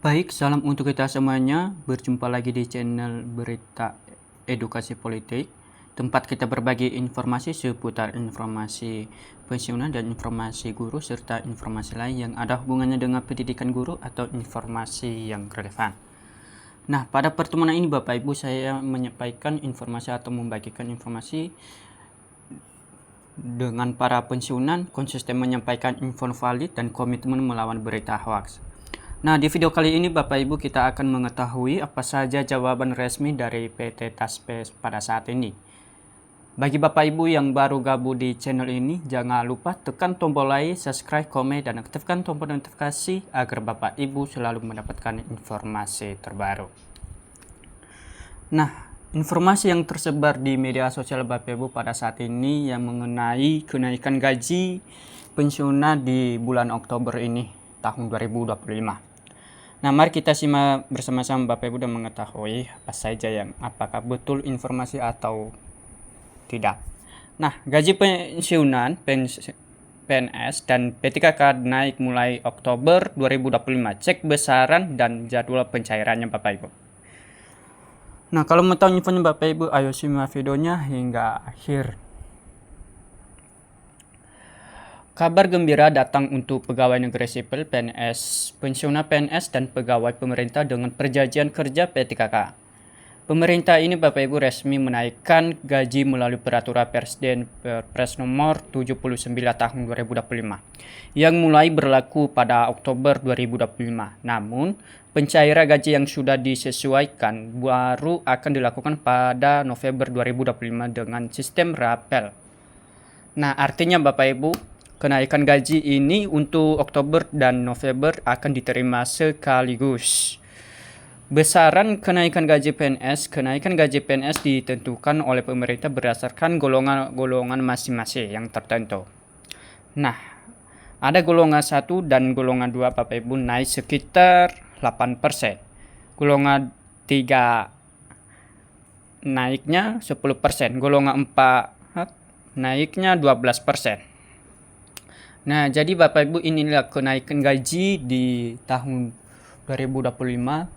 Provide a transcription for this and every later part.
Baik, salam untuk kita semuanya. Berjumpa lagi di channel Berita Edukasi Politik, tempat kita berbagi informasi seputar informasi pensiunan dan informasi guru serta informasi lain yang ada hubungannya dengan pendidikan guru atau informasi yang relevan. Nah, pada pertemuan ini Bapak Ibu saya menyampaikan informasi atau membagikan informasi dengan para pensiunan konsisten menyampaikan info valid dan komitmen melawan berita hoax. Nah, di video kali ini Bapak Ibu kita akan mengetahui apa saja jawaban resmi dari PT Taspe pada saat ini. Bagi Bapak Ibu yang baru gabung di channel ini, jangan lupa tekan tombol like, subscribe, komen, dan aktifkan tombol notifikasi agar Bapak Ibu selalu mendapatkan informasi terbaru. Nah, informasi yang tersebar di media sosial Bapak Ibu pada saat ini yang mengenai kenaikan gaji pensiunan di bulan Oktober ini, tahun 2025. Nah, mari kita simak bersama-sama Bapak Ibu dan mengetahui apa saja yang apakah betul informasi atau tidak. Nah, gaji pensiunan PNS dan P3K naik mulai Oktober 2025. Cek besaran dan jadwal pencairannya Bapak Ibu. Nah, kalau mau tahu infonya Bapak Ibu, ayo simak videonya hingga akhir. Kabar gembira datang untuk pegawai negeri sipil PNS, pensiunan PNS, dan pegawai pemerintah dengan perjanjian kerja P3K. Pemerintah ini Bapak Ibu resmi menaikkan gaji melalui peraturan Presiden Perpres nomor 79 tahun 2025 yang mulai berlaku pada Oktober 2025. Namun, pencairan gaji yang sudah disesuaikan baru akan dilakukan pada November 2025 dengan sistem rapel. Nah, artinya Bapak Ibu, kenaikan gaji ini untuk Oktober dan November akan diterima sekaligus. Besaran kenaikan gaji PNS ditentukan oleh pemerintah berdasarkan golongan masing-masing yang tertentu. Nah, ada golongan 1 dan golongan 2 Bapak Ibu naik sekitar 8%. Golongan 3 naiknya 10%. Golongan 4 naiknya 12%. Nah, jadi Bapak Ibu inilah kenaikan gaji di tahun 2025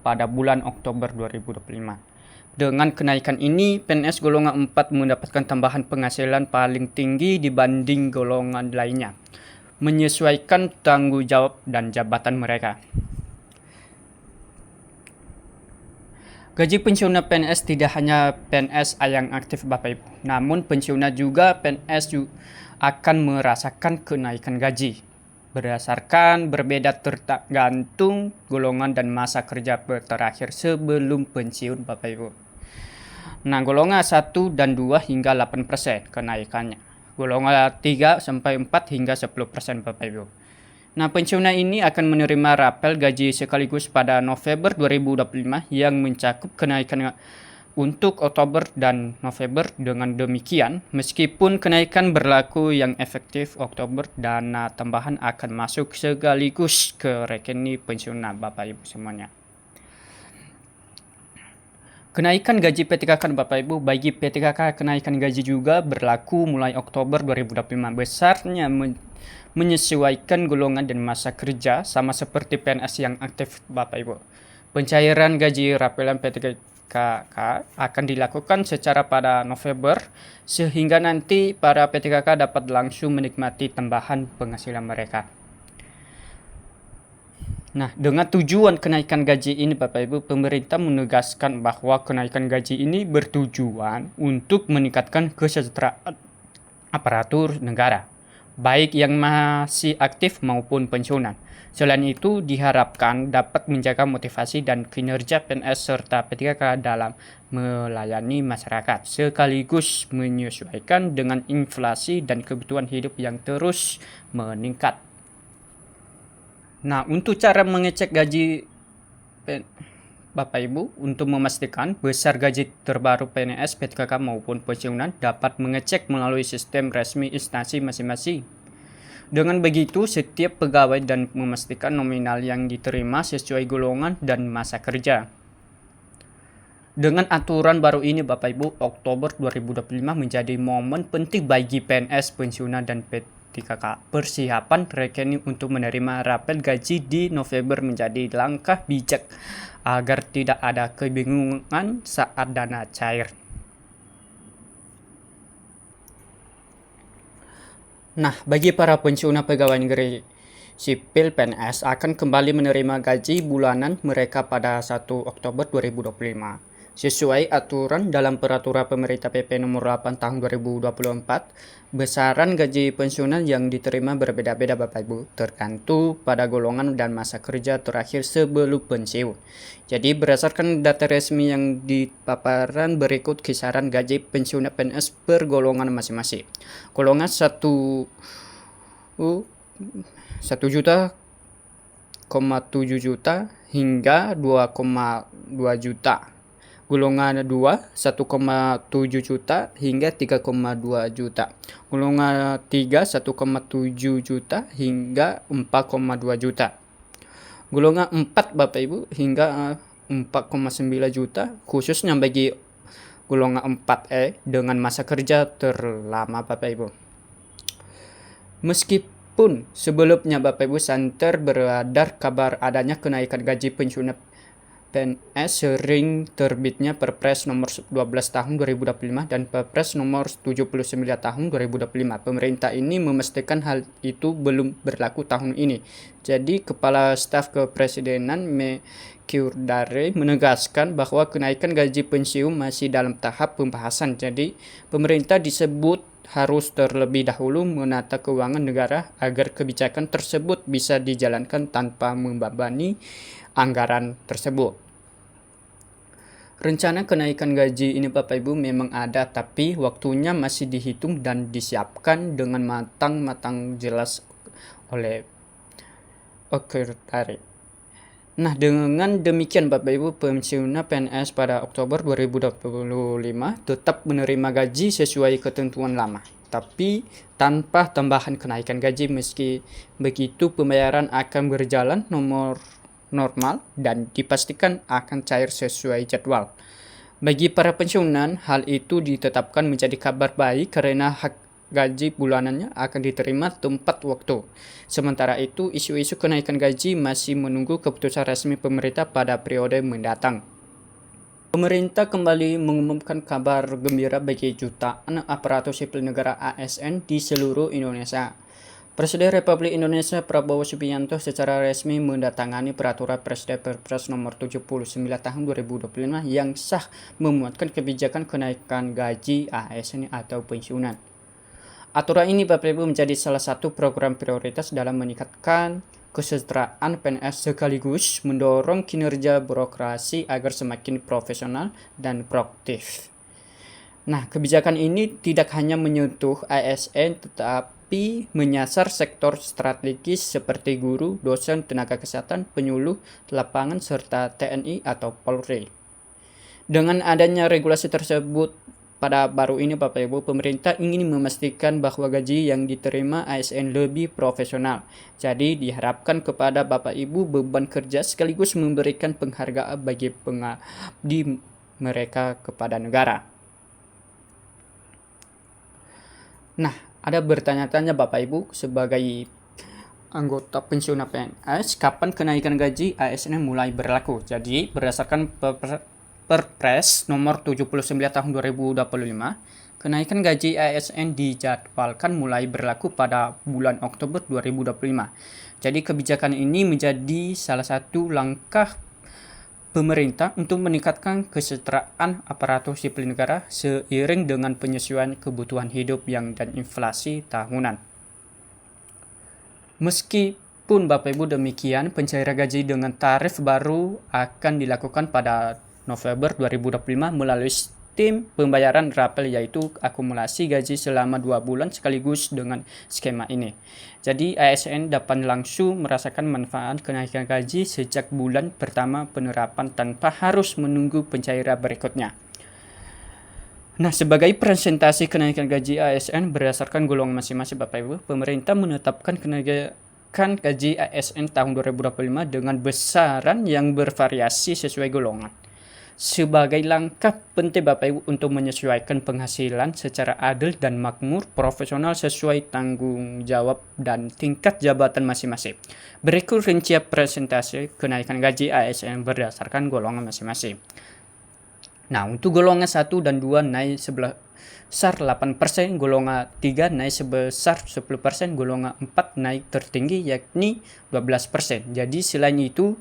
pada bulan Oktober 2025. Dengan kenaikan ini, PNS golongan 4 mendapatkan tambahan penghasilan paling tinggi dibanding golongan lainnya, menyesuaikan tanggung jawab dan jabatan mereka. Gaji pensiunan PNS tidak hanya PNS yang aktif Bapak Ibu, namun pensiunan juga PNS akan merasakan kenaikan gaji. Berdasarkan berbeda tergantung golongan dan masa kerja terakhir sebelum pensiun Bapak Ibu. Nah, golongan 1 dan 2 hingga 8% kenaikannya. Golongan 3 sampai 4 hingga 10% Bapak Ibu. Nah, pensiunan ini akan menerima rapel gaji sekaligus pada November 2025 yang mencakup kenaikan untuk Oktober dan November. Dengan demikian, meskipun kenaikan berlaku yang efektif Oktober, dana tambahan akan masuk sekaligus ke rekening pensiunan Bapak Ibu semuanya. Kenaikan gaji P3K Bapak Ibu, bagi P3K kenaikan gaji juga berlaku mulai Oktober 2025. Besarnya menyesuaikan golongan dan masa kerja sama seperti PNS yang aktif Bapak Ibu. Pencairan gaji rapelan P3K akan dilakukan secara pada November sehingga nanti para P3K dapat langsung menikmati tambahan penghasilan mereka. Nah, dengan tujuan kenaikan gaji ini Bapak Ibu, pemerintah menegaskan bahwa kenaikan gaji ini bertujuan untuk meningkatkan kesejahteraan aparatur negara, baik yang masih aktif maupun pensiunan. Selain itu, diharapkan dapat menjaga motivasi dan kinerja PNS serta P3K dalam melayani masyarakat, sekaligus menyesuaikan dengan inflasi dan kebutuhan hidup yang terus meningkat. Nah, untuk cara mengecek gaji Bapak Ibu, untuk memastikan besar gaji terbaru PNS, P3K maupun pensiunan dapat mengecek melalui sistem resmi instansi masing-masing. Dengan begitu, setiap pegawai dan memastikan nominal yang diterima sesuai golongan dan masa kerja. Dengan aturan baru ini Bapak Ibu, Oktober 2025 menjadi momen penting bagi PNS, pensiunan, dan PTKK. Persiapan rekening untuk menerima rapel gaji di November menjadi langkah bijak agar tidak ada kebingungan saat dana cair. Nah, bagi para pensiunan pegawai negeri sipil PNS akan kembali menerima gaji bulanan mereka pada 1 Oktober 2025. Sesuai aturan dalam Peraturan Pemerintah PP Nomor 8 Tahun 2024, besaran gaji pensiunan yang diterima berbeda-beda Bapak Ibu, tergantung pada golongan dan masa kerja terakhir sebelum pensiun. Jadi berdasarkan data resmi yang dipaparan berikut kisaran gaji pensiunan PNS per golongan masing-masing. Golongan 1,7 juta hingga 2,2 juta. Golongan 2, 1,7 juta hingga 3,2 juta. Golongan 3, 1,7 juta hingga 4,2 juta. Golongan 4 Bapak Ibu hingga 4,9 juta, khususnya bagi golongan 4E dengan masa kerja terlama Bapak Ibu. Meskipun sebelumnya Bapak Ibu santer beredar kabar adanya kenaikan gaji pensiunan PNS sering terbitnya Perpres nomor 12 tahun 2025 dan Perpres nomor 79 tahun 2025. Pemerintah ini memastikan hal itu belum berlaku tahun ini. Jadi Kepala Staf Kepresidenan Mekyurdare menegaskan bahwa kenaikan gaji pensiun masih dalam tahap pembahasan. Jadi pemerintah disebut harus terlebih dahulu menata keuangan negara agar kebijakan tersebut bisa dijalankan tanpa membebani anggaran tersebut. Rencana kenaikan gaji ini Bapak Ibu memang ada, tapi waktunya masih dihitung dan disiapkan dengan matang jelas oleh Mekyurdare. Nah, dengan demikian Bapak Ibu, pensiunan PNS pada Oktober 2025 tetap menerima gaji sesuai ketentuan lama, tapi tanpa tambahan kenaikan gaji. Meski begitu, pembayaran akan berjalan normal dan dipastikan akan cair sesuai jadwal. Bagi para pensiunan, hal itu ditetapkan menjadi kabar baik karena hak gaji bulanannya akan diterima tepat waktu. Sementara itu, isu-isu kenaikan gaji masih menunggu keputusan resmi pemerintah pada periode mendatang. Pemerintah kembali mengumumkan kabar gembira bagi jutaan aparatur sipil negara ASN di seluruh Indonesia. Presiden Republik Indonesia Prabowo Subianto secara resmi mendatangani Peraturan Presiden Perpres Nomor 79 Tahun 2025 yang sah memuatkan kebijakan kenaikan gaji ASN atau pensiunan. Aturan ini Bapak Ibu menjadi salah satu program prioritas dalam meningkatkan kesejahteraan PNS sekaligus mendorong kinerja birokrasi agar semakin profesional dan produktif. Nah, kebijakan ini tidak hanya menyentuh ASN tetapi menyasar sektor strategis seperti guru, dosen, tenaga kesehatan, penyuluh lapangan, serta TNI atau Polri. Dengan adanya regulasi tersebut pada baru ini Bapak Ibu, pemerintah ingin memastikan bahwa gaji yang diterima ASN lebih profesional. Jadi diharapkan kepada Bapak Ibu beban kerja sekaligus memberikan penghargaan bagi pengabdi mereka kepada negara. Nah, ada bertanya-tanya Bapak Ibu sebagai anggota pensiunan PNS, kapan kenaikan gaji ASN mulai berlaku? Jadi berdasarkan Perpres nomor 79 tahun 2025, kenaikan gaji ASN dijadwalkan mulai berlaku pada bulan Oktober 2025. Jadi kebijakan ini menjadi salah satu langkah pemerintah untuk meningkatkan kesejahteraan aparatur sipil negara seiring dengan penyesuaian kebutuhan hidup dan inflasi tahunan. Meskipun Bapak Ibu demikian, pencairan gaji dengan tarif baru akan dilakukan pada November 2025 melalui sistem pembayaran rapel, yaitu akumulasi gaji selama 2 bulan sekaligus dengan skema ini. Jadi ASN dapat langsung merasakan manfaat kenaikan gaji sejak bulan pertama penerapan tanpa harus menunggu pencairan berikutnya. Nah, sebagai presentasi kenaikan gaji ASN berdasarkan golongan masing-masing Bapak Ibu, pemerintah menetapkan kenaikan gaji ASN tahun 2025 dengan besaran yang bervariasi sesuai golongan. sebagai langkah penting Bapak Ibu untuk menyesuaikan penghasilan secara adil dan makmur, profesional sesuai tanggung jawab dan tingkat jabatan masing-masing. Berikut rincian presentasi kenaikan gaji ASN berdasarkan golongan masing-masing. Nah, untuk golongan 1 dan 2 naik sebesar 8%, golongan 3 naik sebesar 10%, golongan 4 naik tertinggi yakni 12%. Jadi selain itu,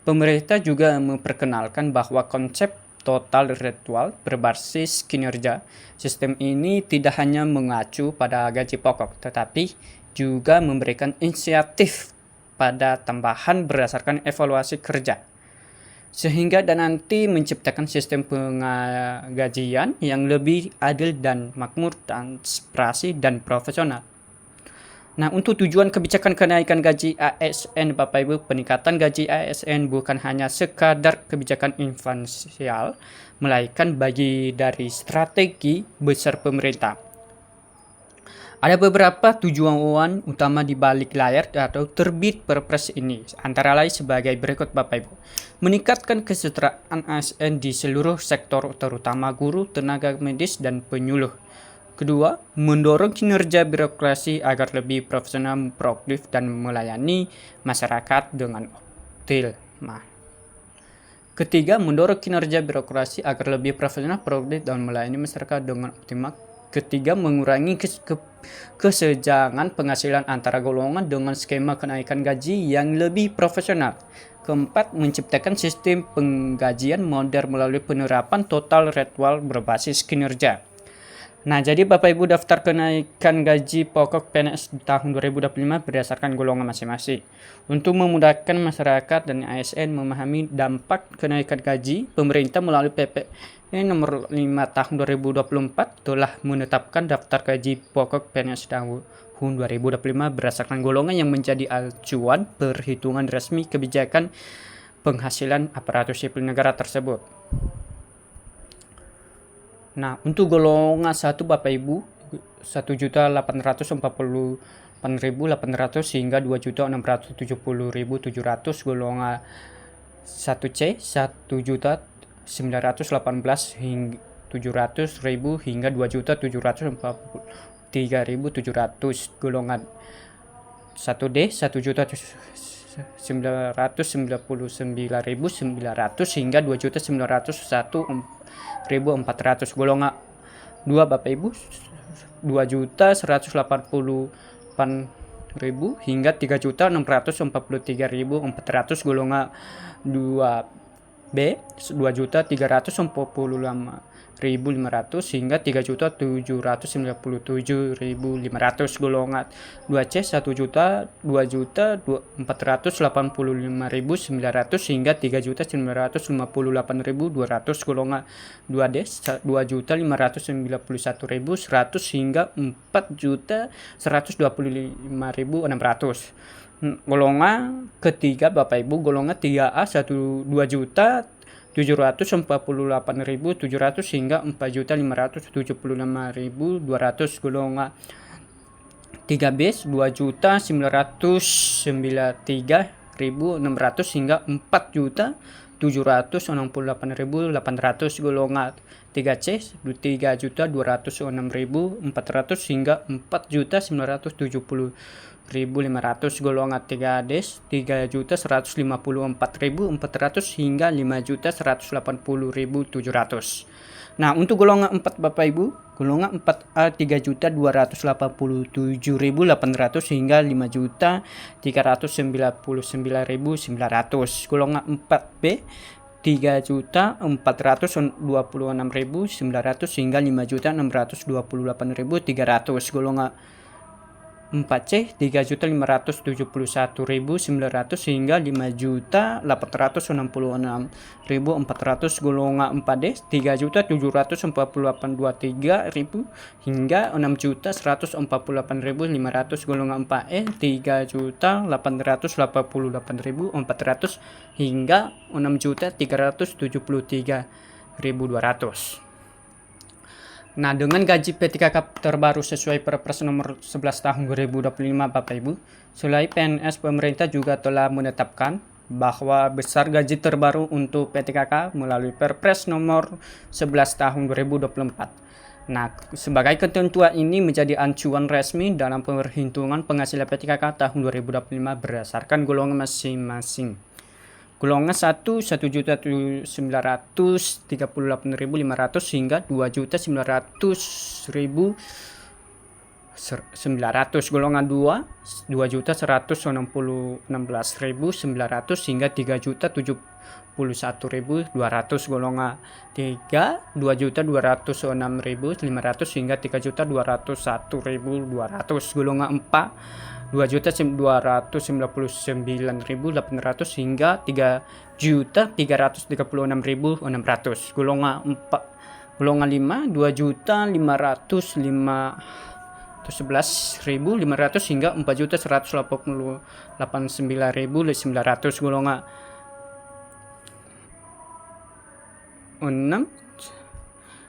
pemerintah juga memperkenalkan bahwa konsep total ritual berbasis kinerja. Sistem ini tidak hanya mengacu pada gaji pokok, tetapi juga memberikan inisiatif pada tambahan berdasarkan evaluasi kerja. Sehingga dan nanti menciptakan sistem penggajian yang lebih adil dan makmur, transparansi dan profesional. Nah, untuk tujuan kebijakan kenaikan gaji ASN Bapak Ibu, peningkatan gaji ASN bukan hanya sekadar kebijakan finansial, melainkan bagi dari strategi besar pemerintah. Ada beberapa tujuan utama di balik layar atau terbit Perpres ini, antara lain sebagai berikut Bapak Ibu. Meningkatkan kesejahteraan ASN di seluruh sektor, terutama guru, tenaga medis, dan penyuluh. Kedua, mendorong kinerja birokrasi agar lebih profesional, produktif, dan melayani masyarakat dengan optimal. Ketiga, mendorong kinerja birokrasi agar lebih profesional, produktif, dan melayani masyarakat dengan optimal. Ketiga, mengurangi kesenjangan penghasilan antara golongan dengan skema kenaikan gaji yang lebih profesional. Keempat, menciptakan sistem penggajian modern melalui penerapan total ritual berbasis kinerja. Nah, jadi Bapak Ibu, daftar kenaikan gaji pokok PNS di tahun 2025 berdasarkan golongan masing-masing. Untuk memudahkan masyarakat dan ASN memahami dampak kenaikan gaji, pemerintah melalui PP nomor 5 tahun 2024 telah menetapkan daftar gaji pokok PNS tahun 2025 berdasarkan golongan yang menjadi acuan perhitungan resmi kebijakan penghasilan aparatur sipil negara tersebut. Nah, untuk golongan 1 Bapak Ibu 1.848.800 hingga 2.670.700, golongan 1C 1.918.700 hingga 2.743.700, golongan 1D 1.999.900 hingga 2.901.400, golongan 2 Bapak Ibu 2.188.000 hingga 3.643.400, golongan 2B 2.345.500 hingga 3.797.500, golongan 2C 2.485.900 hingga 3.958.200, golongan 2D 2.591.100 hingga 4.125.600. Golongan ketiga Bapak Ibu, golongan 3A 2.748.700 hingga 4.575.200, golongan 3B 2.993.600 hingga 4.768.800, golongan 3C 3.206.400 hingga 4.970.500, golongan 3D 3.154.400 hingga 5.180.700. Nah, untuk golongan 4 Bapak Ibu, golongan 4A 3.287.800 hingga 5.399.900, golongan 4B 3.426.900 hingga 5.628.300, golongan 4C 3.571.900 hingga 5.866.400, golongan 4D 3.748.23.000 hingga 6.148.500, golongan 4E 3.888.400 hingga 6.373.200. Nah, dengan gaji P3K terbaru sesuai Perpres nomor 11 tahun 2025 Bapak Ibu, selain PNS, pemerintah juga telah menetapkan bahwa besar gaji terbaru untuk PTKK melalui Perpres nomor 11 tahun 2024. Nah, sebagai ketentuan ini menjadi acuan resmi dalam perhitungan penghasilan PTKK tahun 2025 berdasarkan golongan masing-masing. Golongan 1 1.938.500 hingga 2.900.900. Golongan 2 2.116.900 hingga 3.071.200. Golongan 3 2.206.500 hingga 3.201.200. Golongan 4 2.299.800 hingga 3.336.600. Golongan 5 2.511.500 hingga 4.189.900. Golongan 6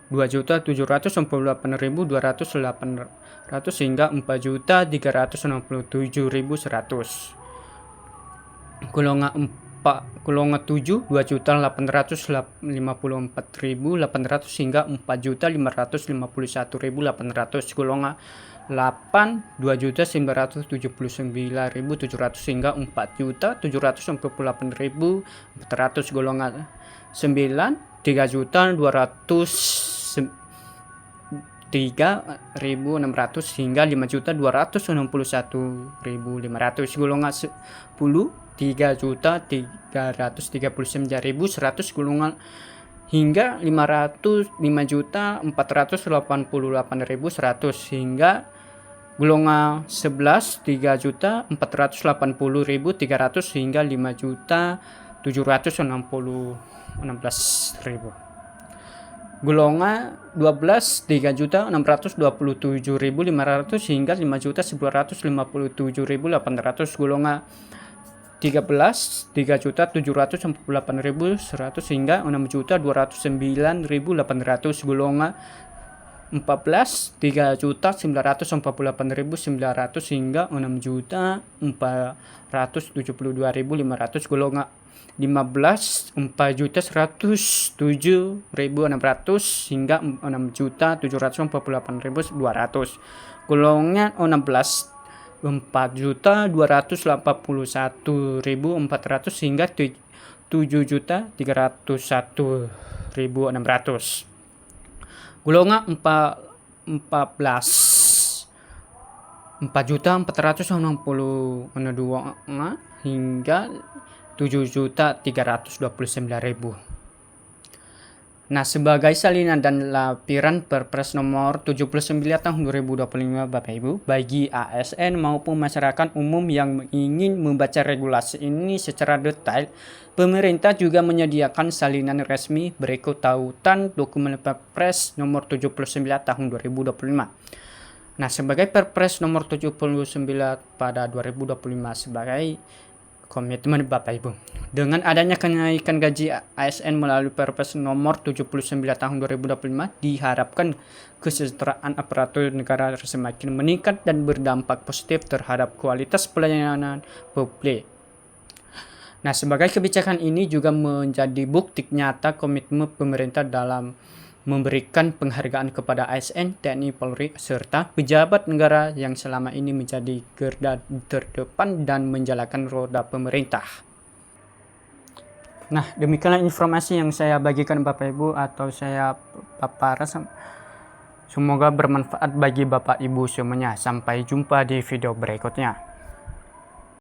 2.748.200 hingga 4.367.100. Golongan 7 2.854.800 hingga 4.551.800. Golongan 8 2.979.700 hingga 4.748.400. Golongan 9 3.203.600 hingga 5.261.500. Golongan 10 3.339.100. Golongan hingga 5.488.100 hingga golongan 11 3.480.300 hingga 5.716.000. Golongan 12 3.627.500 hingga 5.957.800. Golongan 13 3.748.100 hingga 6.209.800. Golongan 14 3.948.900 hingga 6.472.500. Golongan 15 4.107.600 hingga 6.748.200. Golongan 16 4.281.400 hingga 7.301.600. Golongan 14 4.462 hingga 7.329.000. Nah, sebagai salinan dan lampiran Perpres nomor 79 tahun 2025 Bapak Ibu, bagi ASN maupun masyarakat umum yang ingin membaca regulasi ini secara detail, pemerintah juga menyediakan salinan resmi berikut tautan dokumen Perpres nomor 79 tahun 2025. Nah, sebagai Perpres nomor 79 pada 2025 sebagai komitmen Bapak Ibu. Dengan adanya kenaikan gaji ASN melalui Perpres nomor 79 tahun 2025 diharapkan kesejahteraan aparatur negara semakin meningkat dan berdampak positif terhadap kualitas pelayanan publik. Nah, sebagai kebijakan ini juga menjadi bukti nyata komitmen pemerintah dalam memberikan penghargaan kepada ASN, TNI, Polri, serta pejabat negara yang selama ini menjadi garda terdepan dan menjalankan roda pemerintah. Nah, demikianlah informasi yang saya bagikan Bapak Ibu atau saya paparan. Semoga bermanfaat bagi Bapak Ibu semuanya. Sampai jumpa di video berikutnya.